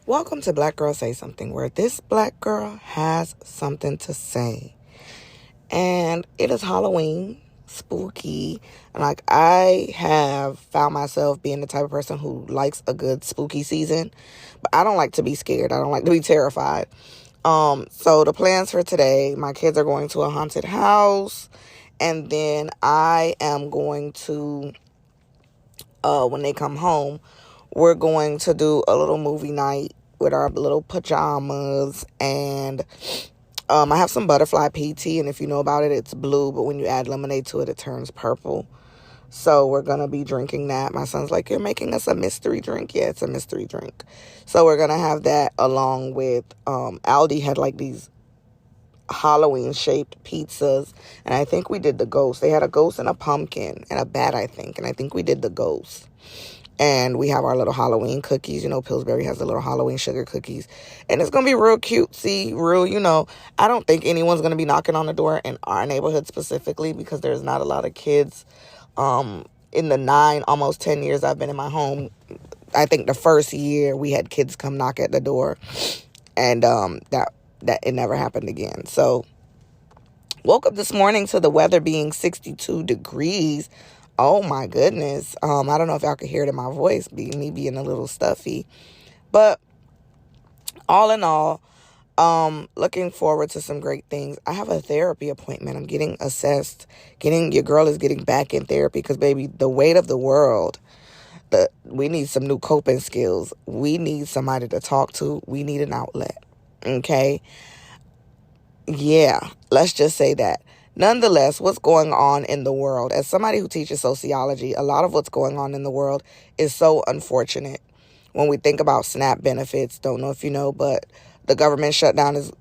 Welcome to Black Girl Say Something, where this black girl has something to say. And it is Halloween, spooky. And I have found myself being the type of person who likes a good spooky season. But I don't like to be scared. I don't like to be terrified. So the plans for today, my kids are going to a haunted house. And then I am going to, when they come home, we're going to do a little movie night with our little pajamas. And I have some butterfly PT, and if you know about it, it's blue, but when you add lemonade to it, it turns purple. So we're going to be drinking that. My son's like, you're making us a mystery drink? Yeah, it's a mystery drink. So we're going to have that along with Aldi had like these Halloween-shaped pizzas, and I think we did the ghost. They had a ghost and a pumpkin and a bat, I think, and I think we did the ghost. And we have our little Halloween cookies. You know, Pillsbury has the little Halloween sugar cookies. And it's going to be real cutesy, real, I don't think anyone's going to be knocking on the door in our neighborhood specifically because there's not a lot of kids. In the 9, almost 10 years I've been in my home, I think the first year we had kids come knock at the door. And that it never happened again. So, woke up this morning to the weather being 62 degrees. Oh my goodness. I don't know if y'all could hear it in my voice, me being a little stuffy. But all in all, looking forward to some great things. I have a therapy appointment. I'm getting assessed. Your girl is getting back in therapy because, baby, the weight of the world, we need some new coping skills. We need somebody to talk to. We need an outlet. Okay? Yeah, let's just say that. Nonetheless, what's going on in the world? As somebody who teaches sociology, a lot of what's going on in the world is so unfortunate. When we think about SNAP benefits, don't know if you know, but the government shutdown is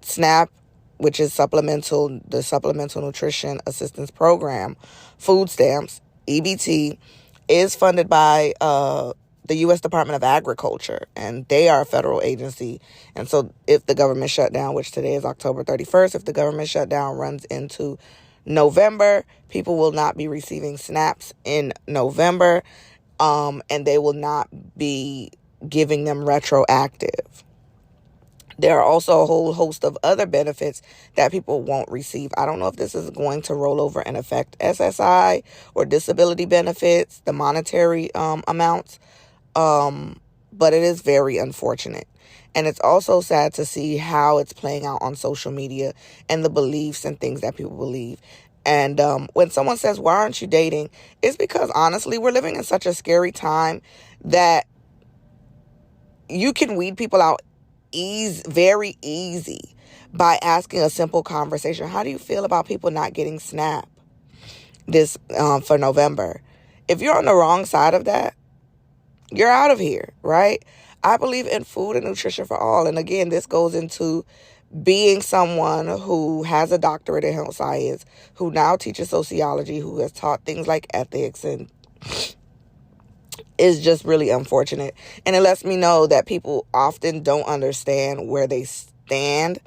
SNAP, which is the Supplemental Nutrition Assistance Program, food stamps, EBT, is funded by the U.S. Department of Agriculture, and they are a federal agency. And so if the government shutdown, which today is October 31st, if the government shutdown runs into November, people will not be receiving SNAPs in November, and they will not be giving them retroactive. There are also a whole host of other benefits that people won't receive. I don't know if this is going to roll over and affect SSI or disability benefits, the monetary amounts. But it is very unfortunate. And it's also sad to see how it's playing out on social media and the beliefs and things that people believe. And when someone says, why aren't you dating? It's because, honestly, we're living in such a scary time that you can weed people out very easy by asking a simple conversation. How do you feel about people not getting SNAP this for November? If you're on the wrong side of that, you're out of here, right? I believe in food and nutrition for all. And again, this goes into being someone who has a doctorate in health science, who now teaches sociology, who has taught things like ethics, and is just really unfortunate. And it lets me know that people often don't understand where they stand,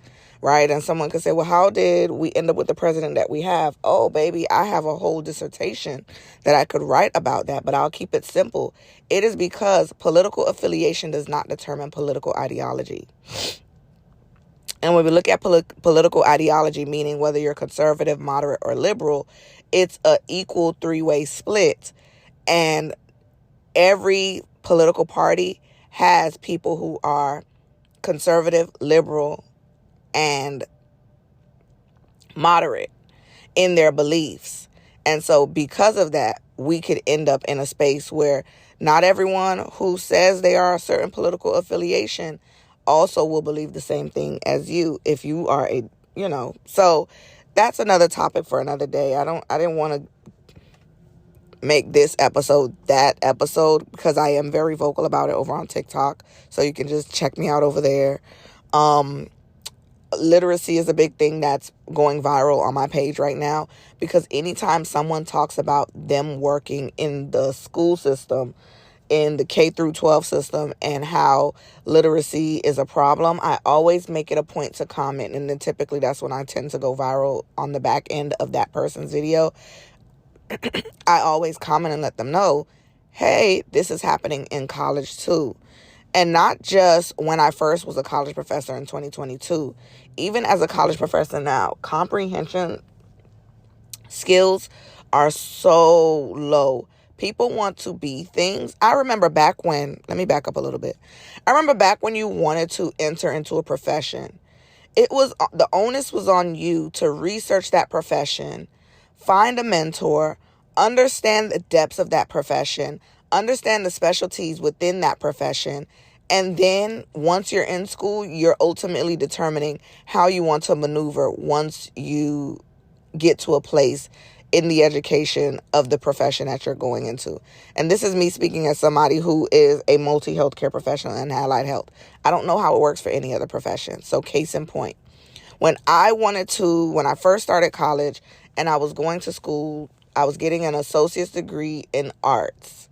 right? And someone could say, well, how did we end up with the president that we have? Oh, baby, I have a whole dissertation that I could write about that, but I'll keep it simple. It is because political affiliation does not determine political ideology. And when we look at political ideology, meaning whether you're conservative, moderate, or liberal, it's an equal three-way split. And every political party has people who are conservative, liberal, and moderate in their beliefs. And so because of that, we could end up in a space where not everyone who says they are a certain political affiliation also will believe the same thing as you if you are so that's another topic for another day. I didn't want to make this episode that episode because I am very vocal about it over on TikTok. So you can just check me out over there. Literacy is a big thing that's going viral on my page right now because anytime someone talks about them working in the school system, in the K through 12 system, and how literacy is a problem, I always make it a point to comment. And then typically that's when I tend to go viral on the back end of that person's video. I always comment and let them know, hey, this is happening in college too. And not just when I first was a college professor in 2022. Even as a college professor now, comprehension skills are so low. People want to be things. I remember back when, let me back up a little bit. I remember back when you wanted to enter into a profession. The onus was on you to research that profession, find a mentor, understand the depths of that profession, understand the specialties within that profession. And then once you're in school, you're ultimately determining how you want to maneuver once you get to a place in the education of the profession that you're going into. And this is me speaking as somebody who is a multi-healthcare professional in allied health. I don't know how it works for any other profession. So case in point, when I first started college and I was going to school, I was getting an associate's degree in arts.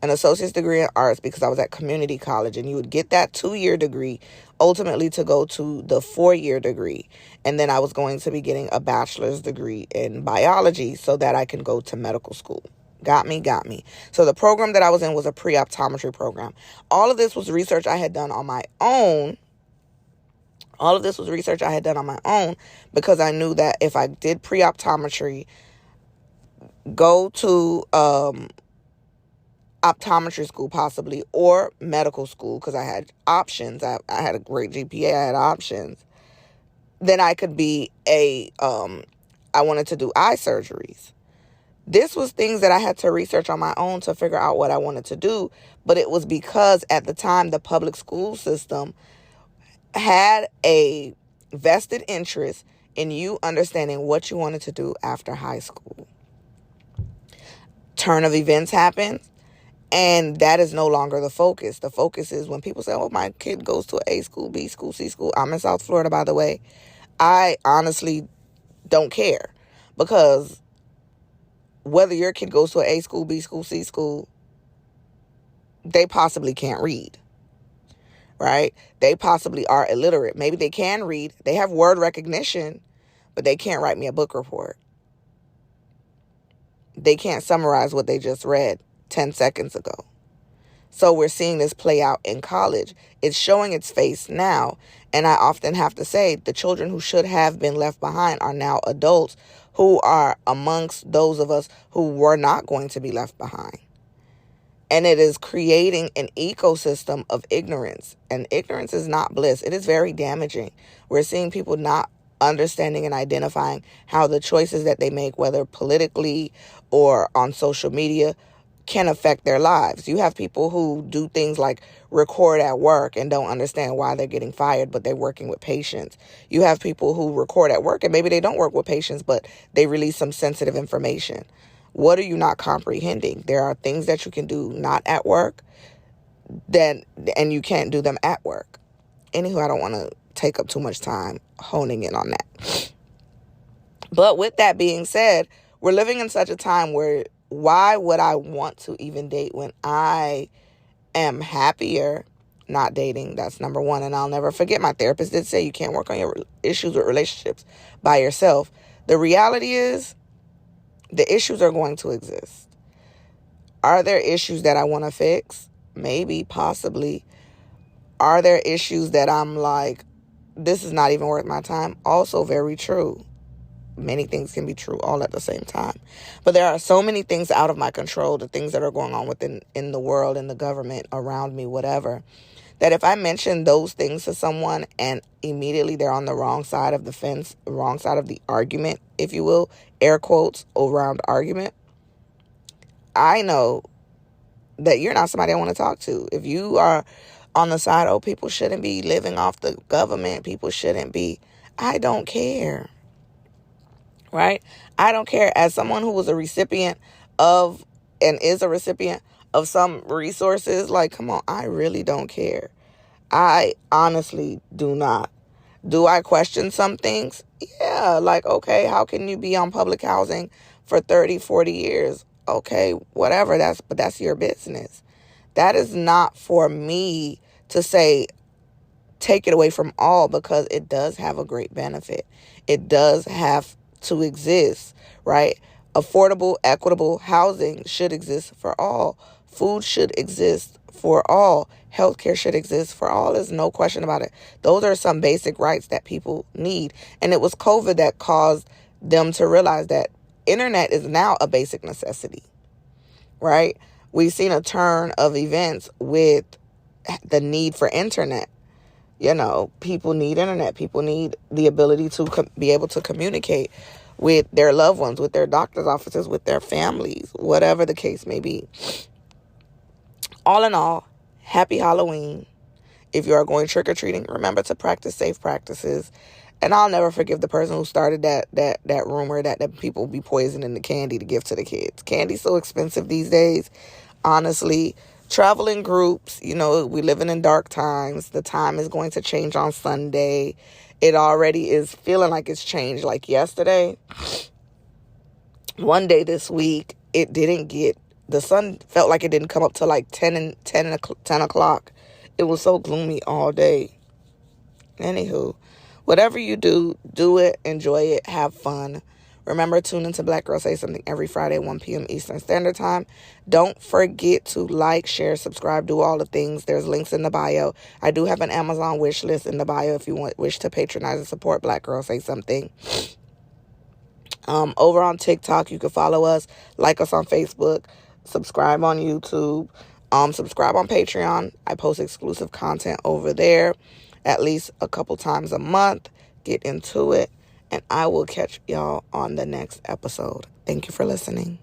An associate's degree in arts because I was at community college, and you would get that 2-year degree ultimately to go to the 4-year degree. And then I was going to be getting a bachelor's degree in biology so that I can go to medical school. Got me. So the program that I was in was a pre-optometry program. All of this was research I had done on my own. Because I knew that if I did pre-optometry, go to optometry school possibly, or medical school, because I had options. I had a great GPA. I had options. Then I could be I wanted to do eye surgeries. This was things that I had to research on my own to figure out what I wanted to do. But it was because at the time, the public school system had a vested interest in you understanding what you wanted to do after high school. Turn of events happened. And that is no longer the focus. The focus is when people say, oh, my kid goes to A school, B school, C school. I'm in South Florida, by the way. I honestly don't care, because whether your kid goes to A school, B school, C school, they possibly can't read, right? They possibly are illiterate. Maybe they can read. They have word recognition, but they can't write me a book report. They can't summarize what they just read 10 seconds ago. So we're seeing this play out in college. It's showing its face now. And I often have to say the children who should have been left behind are now adults who are amongst those of us who were not going to be left behind. And it is creating an ecosystem of ignorance. And ignorance is not bliss. It is very damaging. We're seeing people not understanding and identifying how the choices that they make, whether politically or on social media, can affect their lives. You have people who do things like record at work and don't understand why they're getting fired, but they're working with patients. You have people who record at work and maybe they don't work with patients, but they release some sensitive information. What are you not comprehending? There are things that you can do not at work and you can't do them at work. Anywho, I don't want to take up too much time honing in on that. But with that being said, we're living in such a time where why would I want to even date when I am happier not dating? That's number one. And I'll never forget, my therapist did say you can't work on your issues with relationships by yourself. The reality is the issues are going to exist. Are there issues that I want to fix? Maybe, possibly. Are there issues that I'm like, this is not even worth my time? Also very true. Many things can be true all at the same time. But there are so many things out of my control, the things that are going on in the world, in the government, around me, whatever, that if I mention those things to someone and immediately they're on the wrong side of the fence, wrong side of the argument, if you will, air quotes around argument, I know that you're not somebody I want to talk to. If you are on the side, oh, people shouldn't be living off the government, people shouldn't be, I don't care. Right? I don't care. As someone who was a recipient of and is a recipient of some resources, like, come on, I really don't care. I honestly do not. Do I question some things? Yeah, like, okay, how can you be on public housing for 30, 40 years? Okay, whatever, that's your business. That is not for me to say, take it away from all, because it does have a great benefit. It does have to exist, right? Affordable, equitable housing should exist for all. Food should exist for all. Healthcare should exist for all. There's no question about it. Those are some basic rights that people need. And it was COVID that caused them to realize that internet is now a basic necessity, right? We've seen a turn of events with the need for internet. People need internet. People need the ability to be able to communicate with their loved ones, with their doctor's offices, with their families, whatever the case may be. All in all, happy Halloween. If you are going trick-or-treating, remember to practice safe practices. And I'll never forgive the person who started that rumor that people be poisoning the candy to give to the kids. Candy's so expensive these days. Honestly, travel in groups. We living in dark times. The time is going to change on Sunday. It already is feeling like it's changed. Like yesterday, one day this week, the sun felt like it didn't come up till like 10 o'clock. It was so gloomy all day. Anywho, whatever you do it, enjoy it, have fun. Remember, tune into Black Girl Say Something every Friday, 1 p.m. Eastern Standard Time. Don't forget to like, share, subscribe, do all the things. There's links in the bio. I do have an Amazon wish list in the bio if you wish to patronize and support Black Girl Say Something. Over on TikTok, you can follow us, like us on Facebook, subscribe on YouTube, subscribe on Patreon. I post exclusive content over there at least a couple times a month. Get into it. And I will catch y'all on the next episode. Thank you for listening.